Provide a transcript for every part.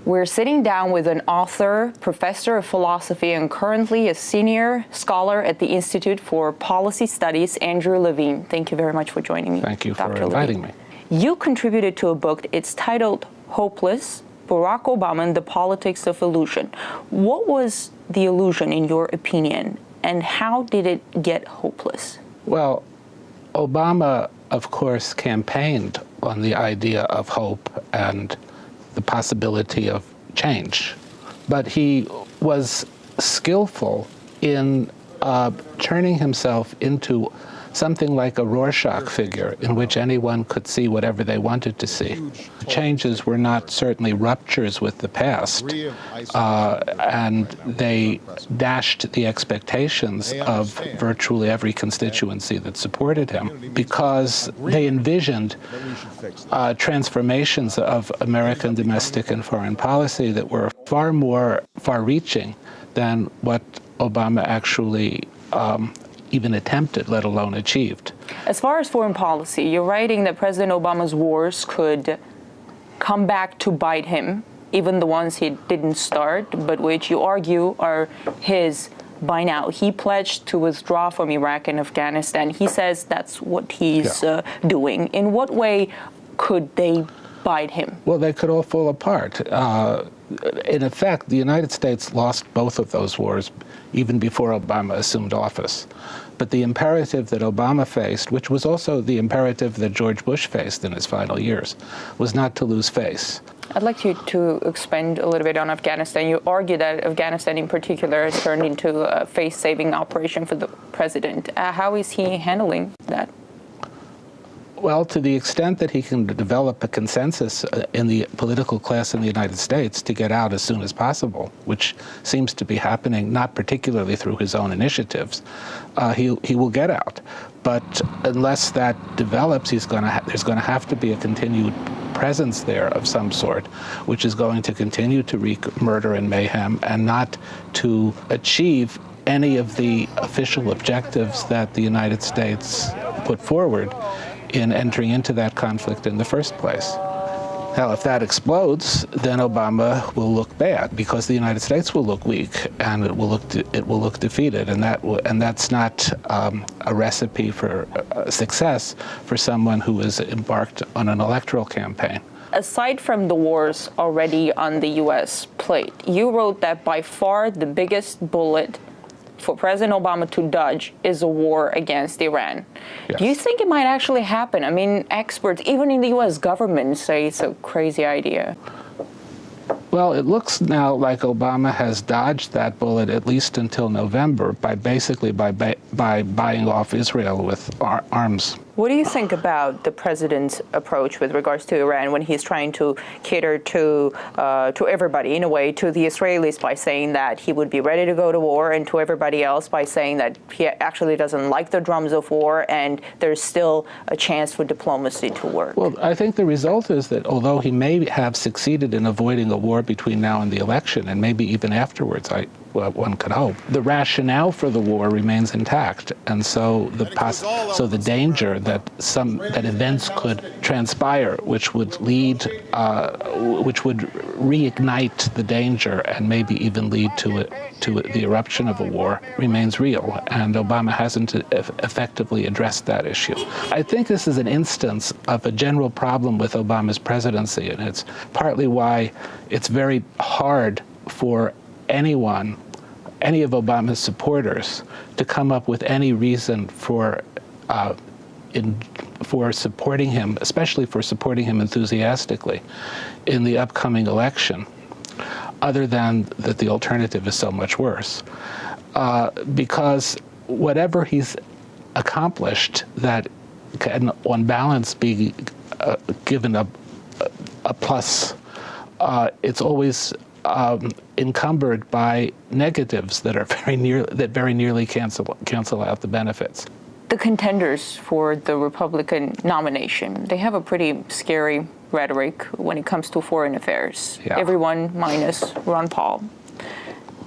We're sitting down with an author, professor of philosophy, and currently a senior scholar at the Institute for Policy Studies, Andrew Levine. Thank you very much for joining me. Thank you for Dr. inviting Levine. me. You contributed to a book. It's titled Hopeless: Barack Obama and the Politics of Illusion. What was the illusion, in your opinion, and how did it get hopeless? Well, Obama, of course, campaigned on the idea of hope and the possibility of change. But he was skillful in turning himself into something like a Rorschach figure in which anyone could see whatever they wanted to see. Changes were not certainly ruptures with the past, and they dashed the expectations of virtually every constituency that supported him because they envisioned transformations of American domestic and foreign policy that were far more far-reaching than what Obama actually even attempted, let alone achieved. As far as foreign policy, you're writing that President Obama's wars could come back to bite him, even the ones he didn't start, but which you argue are his by now. He pledged to withdraw from Iraq and Afghanistan. He says that's what he's doing. In what way could they bite him? Well, they could all fall apart. In effect, the United States lost both of those wars even before Obama assumed office. But the imperative that Obama faced, which was also the imperative that George Bush faced in his final years, was not to lose face. I'd like you to expand a little bit on Afghanistan. You argue that Afghanistan in particular has turned into a face-saving operation for the president. How is he handling that? Well, to the extent that he can develop a consensus in the political class in the United States to get out as soon as possible, which seems to be happening not particularly through his own initiatives, he will get out. But unless that develops, there's going to have to be a continued presence there of some sort, which is going to continue to wreak murder and mayhem and not to achieve any of the official objectives that the United States put forward in entering into that conflict in the first place. Now, if that explodes, then Obama will look bad because the United States will look weak and it will look defeated, and that's not a recipe for success for someone who is embarked on an electoral campaign. Aside from the wars already on the U.S. plate, you wrote that by far the biggest bullet for President Obama to dodge is a war against Iran. Yes. Do you think it might actually happen? I mean, experts, even in the U.S. government, say it's a crazy idea. Well, it looks now like Obama has dodged that bullet at least until November by buying off Israel with arms. What do you think about the president's approach with regards to Iran when he's trying to cater to everybody, in a way, to the Israelis by saying that he would be ready to go to war, and to everybody else by saying that he actually doesn't like the drums of war and there's still a chance for diplomacy to work? Well, I think the result is that although he may have succeeded in avoiding a war between now and the election, and maybe even afterwards, one could hope, the rationale for the war remains intact, and so the danger that events could transpire, which would reignite the danger and maybe even lead to the eruption of a war, remains real, and Obama hasn't effectively addressed that issue. I think this is an instance of a general problem with Obama's presidency, and it's partly why it's very hard for any of Obama's supporters to come up with any reason for supporting him, especially for supporting him enthusiastically in the upcoming election, other than that the alternative is so much worse. Because whatever he's accomplished that can, on balance, be given a plus, it's always encumbered by negatives that are very nearly cancel out the benefits. The contenders for the Republican nomination, they have a pretty scary rhetoric when it comes to foreign affairs. Yeah. Everyone minus Ron Paul.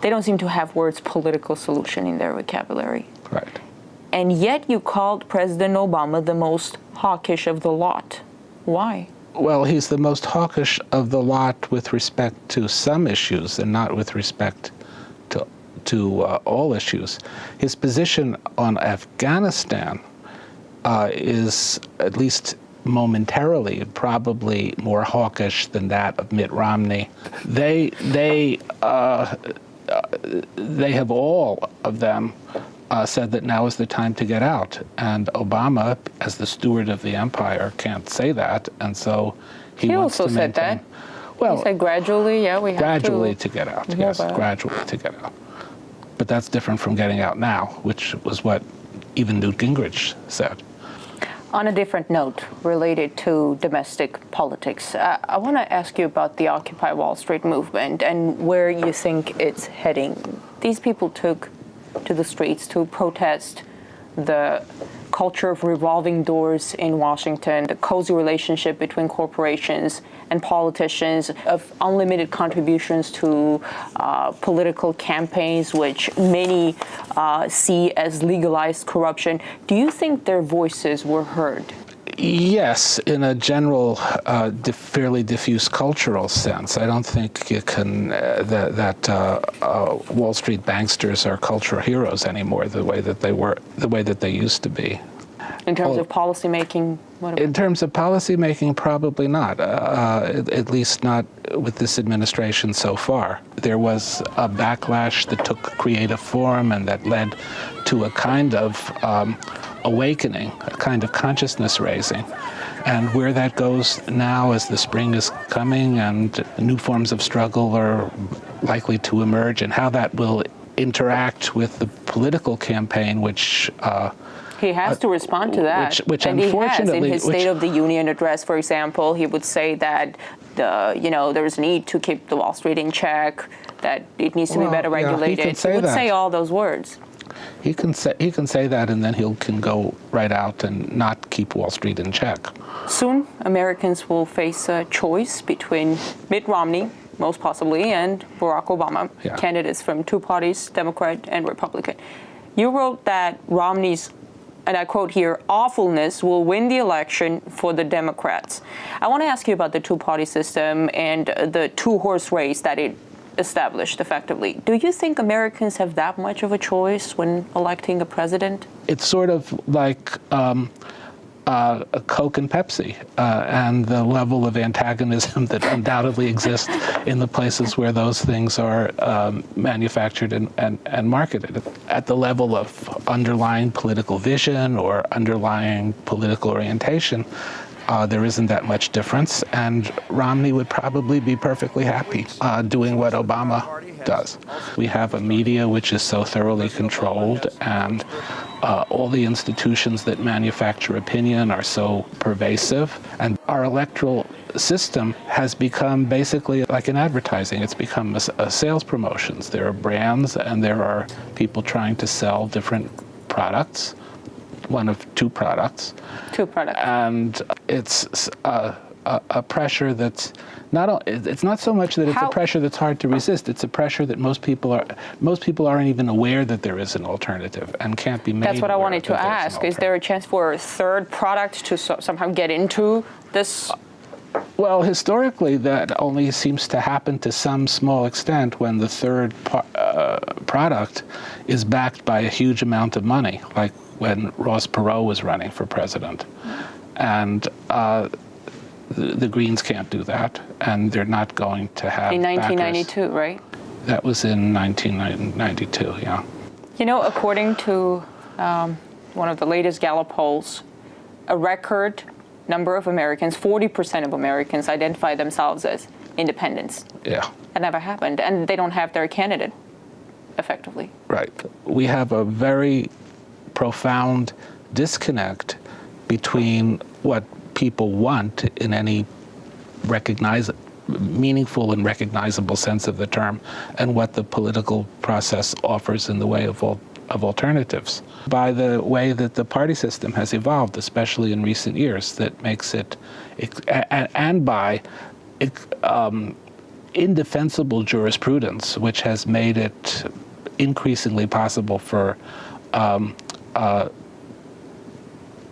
They don't seem to have words political solution in their vocabulary. Right. And yet you called President Obama the most hawkish of the lot. Why? Well, he's the most hawkish of the lot with respect to some issues and not with respect to all issues. His position on Afghanistan is, at least momentarily, probably more hawkish than that of Mitt Romney. They have all of them said that now is the time to get out. And Obama, as the steward of the empire, can't say that, and so he wants also to said maintain. that. Well, He said gradually, yeah, we have gradually to get out. Yes, about it. gradually to get out. But that's different from getting out now, which was what even Newt Gingrich said. On a different note, related to domestic politics, I want to ask you about the Occupy Wall Street movement and where you think it's heading. These people took to the streets to protest the culture of revolving doors in Washington, the cozy relationship between corporations and politicians, of unlimited contributions to political campaigns, which many see as legalized corruption. Do you think their voices were heard? Yes, in a general, fairly diffuse cultural sense. I don't think you can that Wall Street banksters are cultural heroes anymore, the way that they used to be. In terms of policy making, what about? In terms of policy making, probably not. At least not with this administration so far. There was a backlash that took creative form and that led to a kind of awakening, a kind of consciousness raising. And where that goes now as the spring is coming and new forms of struggle are likely to emerge, and how that will interact with the political campaign, which he has to respond to that. Which and unfortunately, he has. In his State of the Union address, for example, he would say that there's a need to keep the Wall Street in check, that it needs to be better regulated. He would say all those words. He can say that, and then he can go right out and not keep Wall Street in check. Soon, Americans will face a choice between Mitt Romney, most possibly, and Barack Obama, candidates from two parties, Democrat and Republican. You wrote that Romney's, and I quote here, awfulness will win the election for the Democrats. I want to ask you about the two-party system and the two-horse race that it established effectively. Do you think Americans have that much of a choice when electing a president? It's sort of like Coke and Pepsi, and the level of antagonism that undoubtedly exists in the places where those things are manufactured and marketed. At the level of underlying political vision or underlying political orientation, there isn't that much difference, and Romney would probably be perfectly happy doing what Obama does. We have a media which is so thoroughly controlled, and all the institutions that manufacture opinion are so pervasive, and our electoral system has become basically like an advertising. It's become a sales promotions. There are brands and there are people trying to sell different products. One of two products. And it's a pressure that's it's not so much that it's a pressure that's hard to resist. It's a pressure that most people aren't even aware that there is an alternative and can't be made. That's what I wanted to ask. Is there a chance for a third product to somehow get into this? Well, historically, that only seems to happen to some small extent when the third product is backed by a huge amount of money, like when Ross Perot was running for president. And the Greens can't do that, and they're not going to have in 1992, backers. Right? That was in 1992, yeah. You know, according to one of the latest Gallup polls, a record number of Americans, 40% of Americans, identify themselves as independents. Yeah. That never happened, and they don't have their candidate, effectively. Right. We have a very profound disconnect between what people want in any meaningful and recognizable sense of the term and what the political process offers in the way of alternatives. By the way that the party system has evolved, especially in recent years, that makes it, and by indefensible jurisprudence, which has made it increasingly possible for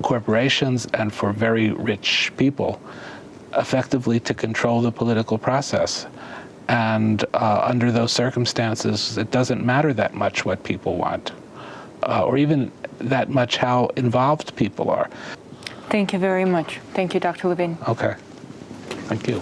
corporations and for very rich people effectively to control the political process. And under those circumstances, it doesn't matter that much what people want, or even that much how involved people are. Thank you very much. Thank you, Dr. Levine. Okay. Thank you.